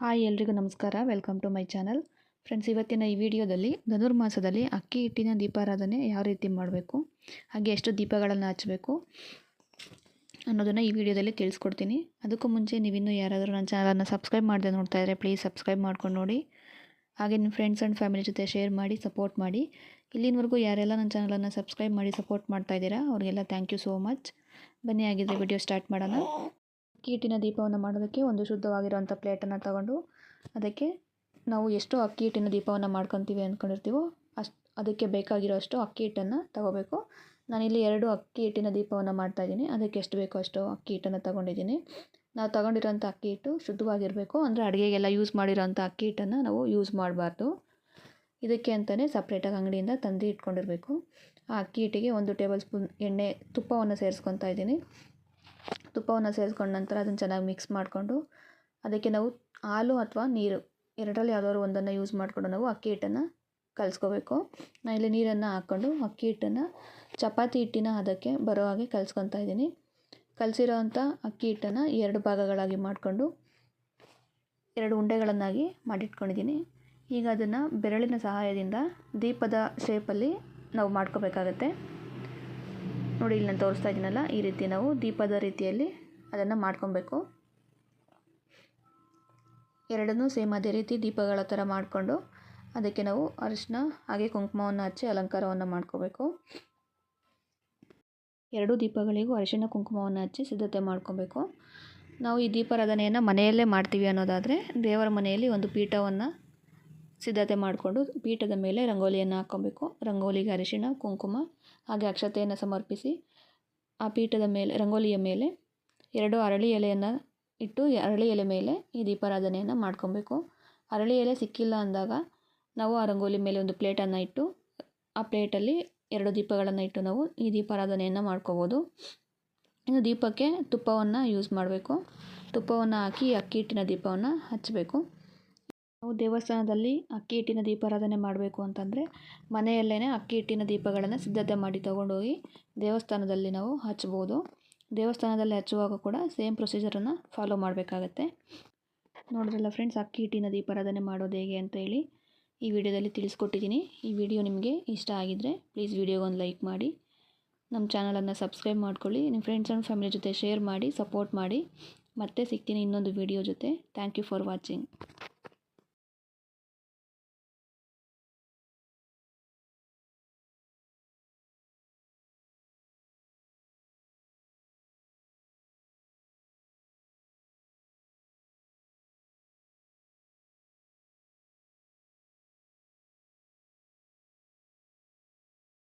Hi ಎಲ್ರಿಗೂ ನಮಸ್ಕಾರ. Welcome to my channel. Friends, ಇವತ್ತಿನ ಈ ವಿಡಿಯೋದಲ್ಲಿ ಧನುರ್ಮಾಸದಲ್ಲಿ ಅಕ್ಕಿ ಹಿಟ್ಟಿನ ದೀಪಾರಾಧನೆ ಯಾವ ರೀತಿ ಮಾಡಬೇಕು, ಹಾಗೆ ಎಷ್ಟು ದೀಪಗಳನ್ನು ಹಚ್ಚಬೇಕು ಅನ್ನೋದನ್ನು ಈ ವಿಡಿಯೋದಲ್ಲಿ ತಿಳಿಸ್ಕೊಡ್ತೀನಿ. ಅದಕ್ಕೂ ಮುಂಚೆ ನೀವಿನ್ನೂ ಯಾರಾದರೂ ನನ್ನ ಚಾನಲನ್ನು ಸಬ್ಸ್ಕ್ರೈಬ್ ಮಾಡದೆ ನೋಡ್ತಾ ಇದ್ದರೆ ಪ್ಲೀಸ್ ಸಬ್ಸ್ಕ್ರೈಬ್ ಮಾಡ್ಕೊಂಡು ನೋಡಿ. ಹಾಗೆ ನಿಮ್ಮ ಫ್ರೆಂಡ್ಸ್ ಆ್ಯಂಡ್ ಫ್ಯಾಮಿಲಿ ಜೊತೆ ಶೇರ್ ಮಾಡಿ ಸಪೋರ್ಟ್ ಮಾಡಿ. ಇಲ್ಲಿನವರೆಗೂ ಯಾರೆಲ್ಲ ನನ್ನ ಚಾನಲನ್ನು ಸಬ್ಸ್ಕ್ರೈಬ್ ಮಾಡಿ ಸಪೋರ್ಟ್ ಮಾಡ್ತಾ ಇದ್ದೀರಾ ಅವರಿಗೆಲ್ಲ ಥ್ಯಾಂಕ್ ಯು ಸೋ ಮಚ್. ಬನ್ನಿ, ಆಗಿದ್ದರೆ ವಿಡಿಯೋ ಸ್ಟಾರ್ಟ್ ಮಾಡೋಣ. ಅಕ್ಕಿ ಹಿಟ್ಟಿನ ದೀಪವನ್ನು ಮಾಡೋದಕ್ಕೆ ಒಂದು ಶುದ್ಧವಾಗಿರುವಂಥ ಪ್ಲೇಟನ್ನು ತಗೊಂಡು ಅದಕ್ಕೆ ನಾವು ಎಷ್ಟು ಅಕ್ಕಿ ಹಿಟ್ಟಿನ ದೀಪವನ್ನು ಮಾಡ್ಕೊತೀವಿ ಅಂದ್ಕೊಂಡಿರ್ತೀವೋ ಅದಕ್ಕೆ ಬೇಕಾಗಿರೋ ಅಷ್ಟು ಅಕ್ಕಿ ಹಿಟ್ಟನ್ನು ತಗೋಬೇಕು. ನಾನಿಲ್ಲಿ 2 ಅಕ್ಕಿ ಹಿಟ್ಟಿನ ದೀಪವನ್ನು ಮಾಡ್ತಾಯಿದ್ದೀನಿ. ಅದಕ್ಕೆ ಎಷ್ಟು ಬೇಕೋ ಅಷ್ಟು ಅಕ್ಕಿ ಹಿಟ್ಟನ್ನು ತೊಗೊಂಡಿದ್ದೀನಿ. ನಾವು ತೊಗೊಂಡಿರೋಂಥ ಅಕ್ಕಿ ಹಿಟ್ಟು ಶುದ್ಧವಾಗಿರಬೇಕು. ಅಂದರೆ ಅಡುಗೆಗೆಲ್ಲ ಯೂಸ್ ಮಾಡಿರೋಂಥ ಅಕ್ಕಿ ಹಿಟ್ಟನ್ನು ನಾವು ಯೂಸ್ ಮಾಡಬಾರ್ದು. ಇದಕ್ಕೆ ಅಂತಲೇ ಸಪ್ರೇಟಾಗಿ ಅಂಗಡಿಯಿಂದ ತಂದು ಇಟ್ಕೊಂಡಿರಬೇಕು. ಆ ಅಕ್ಕಿ ಹಿಟ್ಟಿಗೆ 1 ಟೇಬಲ್ ಸ್ಪೂನ್ ತುಪ್ಪವನ್ನು ಸೇರಿಸ್ಕೊತಾ ಇದ್ದೀನಿ. ತುಪ್ಪವನ್ನು ಸೇರಿಸ್ಕೊಂಡ ನಂತರ ಅದನ್ನು ಚೆನ್ನಾಗಿ ಮಿಕ್ಸ್ ಮಾಡಿಕೊಂಡು ಅದಕ್ಕೆ ನಾವು ಹಾಲು ಅಥವಾ ನೀರು ಎರಡರಲ್ಲಿ ಯಾವುದಾದ್ರು ಒಂದನ್ನು ಯೂಸ್ ಮಾಡಿಕೊಂಡು ನಾವು ಅಕ್ಕಿ ಹಿಟ್ಟನ್ನು ಕಲಿಸ್ಕೋಬೇಕು. ನಾನು ಇಲ್ಲಿ ನೀರನ್ನು ಹಾಕ್ಕೊಂಡು ಅಕ್ಕಿ ಹಿಟ್ಟನ್ನು ಚಪಾತಿ ಹಿಟ್ಟಿನ ಅದಕ್ಕೆ ಬರೋ ಹಾಗೆ ಕಲಿಸ್ಕೊತಾ ಇದ್ದೀನಿ. ಕಲಸಿರೋವಂಥ ಅಕ್ಕಿ ಹಿಟ್ಟನ್ನು 2 ಭಾಗಗಳಾಗಿ ಮಾಡಿಕೊಂಡು 2 ಉಂಡೆಗಳನ್ನಾಗಿ ಮಾಡಿಟ್ಕೊಂಡಿದ್ದೀನಿ. ಈಗ ಅದನ್ನು ಬೆರಳಿನ ಸಹಾಯದಿಂದ ದೀಪದ ಶೇಪಲ್ಲಿ ನಾವು ಮಾಡ್ಕೋಬೇಕಾಗತ್ತೆ. ನೋಡಿ, ಇಲ್ಲಿ ನಾನು ತೋರಿಸ್ತಾ ಇದ್ದೀನಲ್ಲ, ಈ ರೀತಿ ನಾವು ದೀಪದ ರೀತಿಯಲ್ಲಿ ಅದನ್ನು ಮಾಡ್ಕೊಬೇಕು. ಎರಡನ್ನೂ ಸೇಮ್ ಅದೇ ರೀತಿ ದೀಪಗಳ ಥರ ಮಾಡಿಕೊಂಡು ಅದಕ್ಕೆ ನಾವು ಅರಿಶಿನ ಹಾಗೆ ಕುಂಕುಮವನ್ನು ಹಚ್ಚಿ ಅಲಂಕಾರವನ್ನು ಮಾಡ್ಕೋಬೇಕು. 2 ದೀಪಗಳಿಗೂ ಅರಿಶಿನ ಕುಂಕುಮವನ್ನು ಹಚ್ಚಿ ಸಿದ್ಧತೆ ಮಾಡ್ಕೊಬೇಕು. ನಾವು ಈ ದೀಪಾರಾಧನೆಯನ್ನು ಮನೆಯಲ್ಲೇ ಮಾಡ್ತೀವಿ ಅನ್ನೋದಾದರೆ ದೇವರ ಮನೆಯಲ್ಲಿ ಒಂದು ಪೀಠವನ್ನು ಸಿದ್ಧತೆ ಮಾಡಿಕೊಂಡು ಪೀಠದ ಮೇಲೆ ರಂಗೋಲಿಯನ್ನು ಹಾಕ್ಕೊಬೇಕು. ರಂಗೋಲಿಗೆ ಅರಿಶಿನ ಕುಂಕುಮ ಹಾಗೆ ಅಕ್ಷತೆಯನ್ನು ಸಮರ್ಪಿಸಿ ಆ ಪೀಠದ ಮೇಲೆ ರಂಗೋಲಿಯ ಮೇಲೆ 2 ಅರಳಿ ಎಲೆಯನ್ನು ಇಟ್ಟು ಅರಳಿ ಎಲೆ ಮೇಲೆ ಈ ದೀಪಾರಾಧನೆಯನ್ನು ಮಾಡ್ಕೊಬೇಕು. ಅರಳಿ ಎಲೆ ಸಿಕ್ಕಿಲ್ಲ ಅಂದಾಗ ನಾವು ಆ ರಂಗೋಲಿ ಮೇಲೆ ಒಂದು ಪ್ಲೇಟನ್ನು ಇಟ್ಟು ಆ ಪ್ಲೇಟಲ್ಲಿ 2 ದೀಪಗಳನ್ನು ಇಟ್ಟು ನಾವು ಈ ದೀಪಾರಾಧನೆಯನ್ನು ಮಾಡ್ಕೋಬೋದು. ಇನ್ನು ದೀಪಕ್ಕೆ ತುಪ್ಪವನ್ನು ಯೂಸ್ ಮಾಡಬೇಕು. ತುಪ್ಪವನ್ನು ಹಾಕಿ ಅಕ್ಕಿ ಹಿಟ್ಟಿನ ದೀಪವನ್ನು ಹಚ್ಚಬೇಕು. ನಾವು ದೇವಸ್ಥಾನದಲ್ಲಿ ಅಕ್ಕಿ ಹಿಟ್ಟಿನ ದೀಪಾರಾಧನೆ ಮಾಡಬೇಕು ಅಂತಂದರೆ ಮನೆಯಲ್ಲೇ ಅಕ್ಕಿ ಹಿಟ್ಟಿನ ದೀಪಗಳನ್ನು ಸಿದ್ಧತೆ ಮಾಡಿ ತೊಗೊಂಡೋಗಿ ದೇವಸ್ಥಾನದಲ್ಲಿ ನಾವು ಹಚ್ಬೋದು. ದೇವಸ್ಥಾನದಲ್ಲಿ ಹಚ್ಚುವಾಗ ಕೂಡ ಸೇಮ್ ಪ್ರೊಸೀಜರನ್ನು ಫಾಲೋ ಮಾಡಬೇಕಾಗತ್ತೆ. ನೋಡಿದ್ರಲ್ಲ ಫ್ರೆಂಡ್ಸ್, ಅಕ್ಕಿ ಹಿಟ್ಟಿನ ದೀಪಾರಾಧನೆ ಮಾಡೋದು ಹೇಗೆ ಅಂತ ಹೇಳಿ ಈ ವಿಡಿಯೋದಲ್ಲಿ ತಿಳಿಸ್ಕೊಟ್ಟಿದ್ದೀನಿ. ಈ ವಿಡಿಯೋ ನಿಮಗೆ ಇಷ್ಟ ಆಗಿದ್ದರೆ ಪ್ಲೀಸ್ ವಿಡಿಯೋಗೆ ಒಂದು ಲೈಕ್ ಮಾಡಿ, ನಮ್ಮ ಚಾನಲನ್ನು ಸಬ್ಸ್ಕ್ರೈಬ್ ಮಾಡ್ಕೊಳ್ಳಿ, ನಿಮ್ಮ ಫ್ರೆಂಡ್ಸ್ ಆ್ಯಂಡ್ ಫ್ಯಾಮಿಲಿ ಜೊತೆ ಶೇರ್ ಮಾಡಿ ಸಪೋರ್ಟ್ ಮಾಡಿ. ಮತ್ತೆ ಸಿಗ್ತೀನಿ ಇನ್ನೊಂದು ವಿಡಿಯೋ ಜೊತೆ. Thank you for watching.